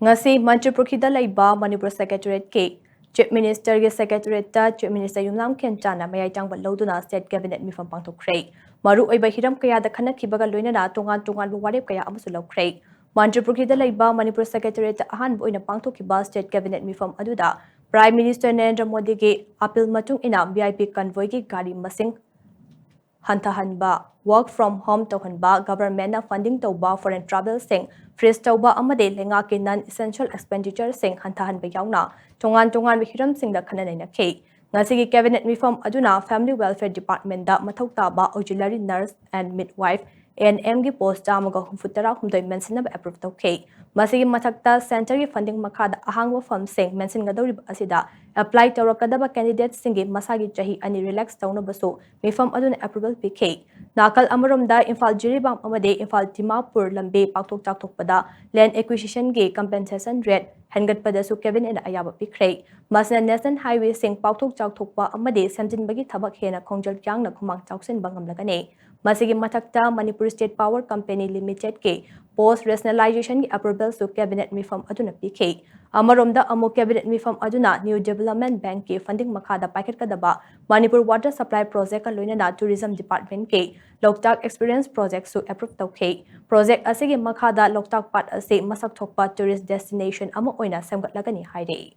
ngasi Manipuri da laiba Manipur Secretariat ke Chief Minister ge Secretariat ta Chief Minister Yumlam Kenchana mayai tang baloduna State Cabinet Meepham Phamkhre maru oiba hiram kaya da khanak khibaga loinana tongan warep kaya amasu lokre Manipuri da laiba Manipur Secretariat ta ahan boina pangthokhiba State Cabinet Meepham aduda Prime Minister Narendra Modi ge appeal matung ina VIP convoy ge gari masing Hantahanba, work from home Tohanba, government funding Toba foreign travel sing, freeze Toba Amade, Lengaki non essential expenditure sing Hantahanba Yauna, Tongan Vihiram sing the Kanana K. Nasigi Cabinet Reform Aduna, Family Welfare Department da Matotaba, auxiliary nurse and midwife, ANM gi post Damago Futara whom they mention approved okay. Masigi Matakta Center funding Makada Ahangwa from sing mention Gadori Asida, apply to Rokadaba candidate singi Masagi Jahi and relax town of Baso, Meepham Aduna approval PK. Nakal Amarumda, Infal Jiribam Amade, Infal Timapur Lambe, Paktok Takpada, land acquisition gay compensation rate, Hangat Padasu Kevin and Ayaba Pikre. Masna National Highway sing Paktok Takpa Amade, Samjin Bagi Tabak Hena Kongjal Yang Nakumang Taksin Bangam Lagane. Masigi Matakta Manipur State Power Company Limited ke post rationalization ki approval to cabinet Meepham aduna PK Amaromda Amo cabinet Meepham aduna New Development Bank ke funding makhada packet kadaba Manipur Water Supply Project ka loinana Tourism Department ke Loktak Experience Project su approve tawke project asigi makhada Loktak Pat ase masak thokpa tourist destination ama oina semgatlagani haire